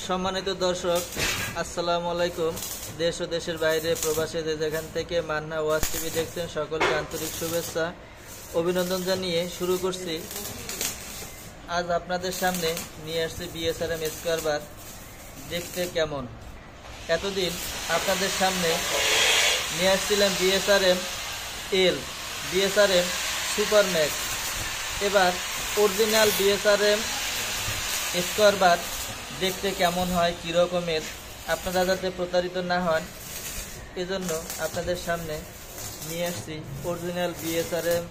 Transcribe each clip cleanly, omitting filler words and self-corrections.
সম্মানিত দর্শক, আসসালামু আলাইকুম। দেশ ও দেশের বাইরে প্রবাসী যেখান থেকে মান্না ওয়াজ টিভি দেখছেন, সকলকে আন্তরিক শুভেচ্ছা অভিনন্দন জানিয়ে শুরু করছি। আজ আপনাদের সামনে নিয়ে আসছি বিএসআরএম স্কয়ার বার দেখতে কেমন। এতদিন আপনাদের সামনে নিয়ে আসছিলাম বিএসআরএম এল, বিএসআরএম সুপার ম্যাক্স। এবার অরিজিনাল বিএসআরএম স্কয়ার বার দেখতে কেমন হয়, কী রকমের, আপনারা যাতে প্রতারিত না হন এজন্য আপনাদের সামনে নিয়ে আসছি অরিজিনাল বিএসআরএম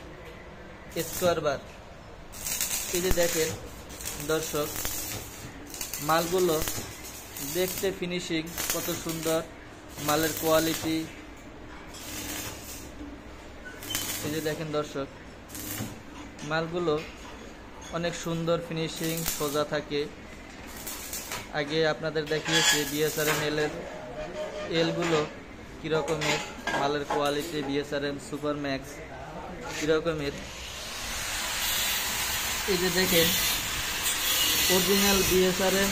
স্কয়ার বার। এই যে দেখেন দর্শক, মালগুলো দেখতে ফিনিশিং কত সুন্দর, মালের কোয়ালিটি। এই যে দেখেন দর্শক, মালগুলো অনেক সুন্দর ফিনিশিং, সোজা থাকে। আগে আপনাদের দেখিয়েছি বিএসআরএম এলগুলো কীরকমের, মালের কোয়ালিটি, বিএসআরএম সুপার ম্যাক্স কীরকমের। এই যে দেখেন অরিজিনাল বিএসআরএম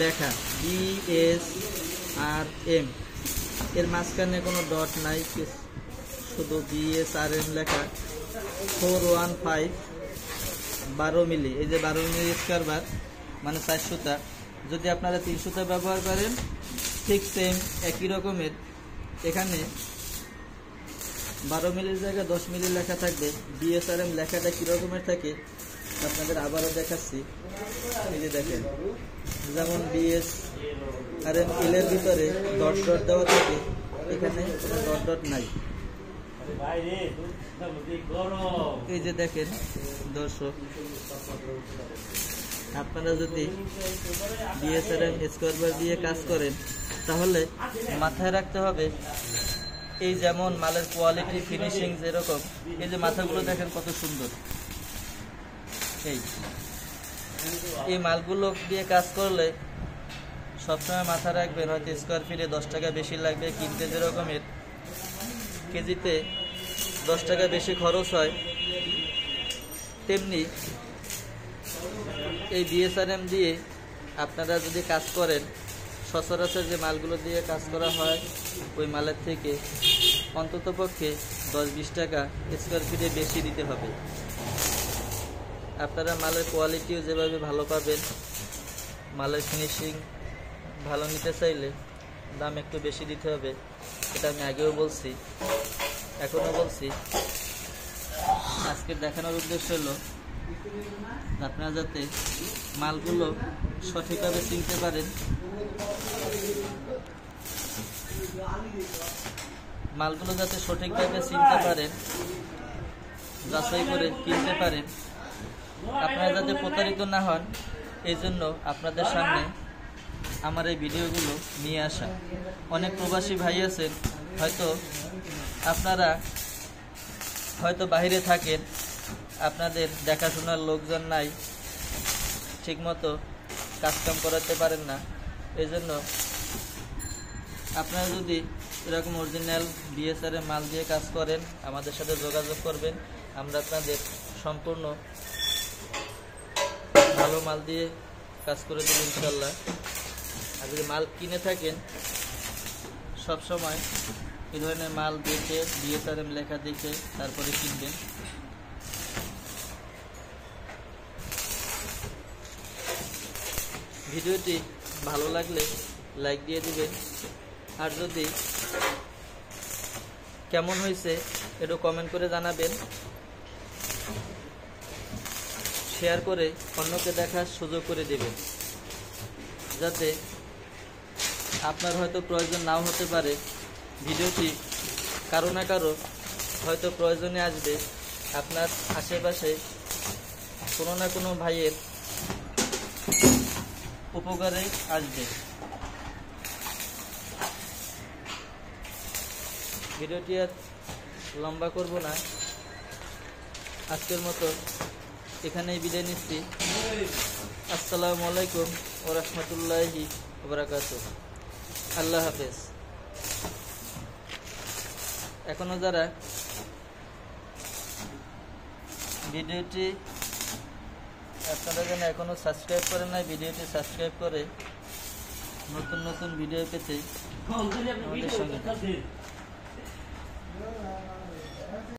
লেখা, বিএসআরএম, এর মাঝখানে কোনো ডট নাই, শুধু বিএসআরএম লেখা। 415 12 মিলি। এই যে 12 মিলি স্কয়ার বার মানে 4 সুতা। যদি আপনারা 3 সুতা ব্যবহার করেন ঠিক সেম একই রকমের। এখানে 12 মিলির জায়গায় 10 মিলি লেখা থাকবে। বিএসআরএম লেখাটা কীরকমের থাকে আপনাদের আবারও দেখাচ্ছি। এই যে দেখেন, যেমন বিএসআরএম এলের ভিতরে ডট ডট দেওয়া থাকে, এখানে কোনো ডট ডট নাই। এই যে দেখেন দর্শক, আপনারা যদি বিএসআরএম স্কয়ার বার দিয়ে কাজ করেন তাহলে মাথায় রাখতে হবে এই যেমন মালের কোয়ালিটি, ফিনিশিং যেরকম। এই যে মাথাগুলো দেখেন কত সুন্দর। এই মালগুলো দিয়ে কাজ করলে সবসময় মাথা রাখবেন, হয়তো স্কয়ার ফিটে 10 টাকা বেশি লাগবে কিনতে, যেরকমের কেজিতে 10 টাকা বেশি খরচ হয়, তেমনি এই বিএসআরএম দিয়ে আপনারা যদি কাজ করেন, সচরাচর যে মালগুলো দিয়ে কাজ করা হয় ওই মালের থেকে অন্ততপক্ষে 10-20 টাকা স্কয়ার ফিটে বেশি দিতে হবে। আপনারা মালের কোয়ালিটিও যেভাবে ভালো পাবেন, মালের ফিনিশিং ভালো নিতে চাইলে দাম একটু বেশি দিতে হবে। এটা আমি আগেও বলছি, এখনও বলছি। আজকে দেখানোর উদ্দেশ্য হলো আপনারা যাতে মালগুলো সঠিকভাবে চিনতে পারেন, মালগুলো যাতে সঠিকভাবে চিনতে পারেন, যাচাই করে কিনতে পারেন, আপনারা যাতে প্রতারিত না হন, এই জন্য আপনাদের সামনে আমার এই ভিডিওগুলো নিয়ে আসা। অনেক প্রবাসী ভাই আছেন, আপনারা হয়তো বাইরে থাকেন, আপনাদের দেখাশোনার লোকজন নাই, ঠিকমতো কাজকাম করাতে পারেন না। এই জন্য আপনারা যদি এরকম অরিজিনাল বিএসআরএম মাল দিয়ে কাজ করেন, আমাদের সাথে যোগাযোগ করবেন। আমরা আপনাদের সম্পূর্ণ ভালো মাল দিয়ে কাজ করে দেব ইনশাল্লাহ। আর যদি মাল কিনে থাকেন, সবসময় এই ধরনের মাল দেখে, বিএসআরএম লেখা দেখে তারপরে কিনবেন। ভিডিওটি ভালো লাগলে লাইক দিয়ে দিবেন, আর যদি কেমন হয়েছে একটু কমেন্ট করে জানাবেন। শেয়ার করে অন্যকে দেখার সুযোগ করে দেবেন, যাতে আপনার হয়তো প্রয়োজন নাও হতে পারে। ভিডিওটি কারো না কারো হয়তো প্রয়োজনে আসবে, আপনার আশেপাশে কোনো না কোনো ভাইয়ের উপকারে আসবে। ভিডিওটি আর লম্বা করব না, আজকের মতো এখানেই বিদায় নিচ্ছি। আসসালামু আলাইকুম ওয়া রাহমাতুল্লাহি ওয়া বারাকাতুহু। আল্লাহ হাফেজ। এখনো যারা ভিডিওটি আপনারা যেন এখনও সাবস্ক্রাইব করেন নাই, ভিডিওটি সাবস্ক্রাইব করে নতুন নতুন ভিডিও পেতে আমাদের সঙ্গে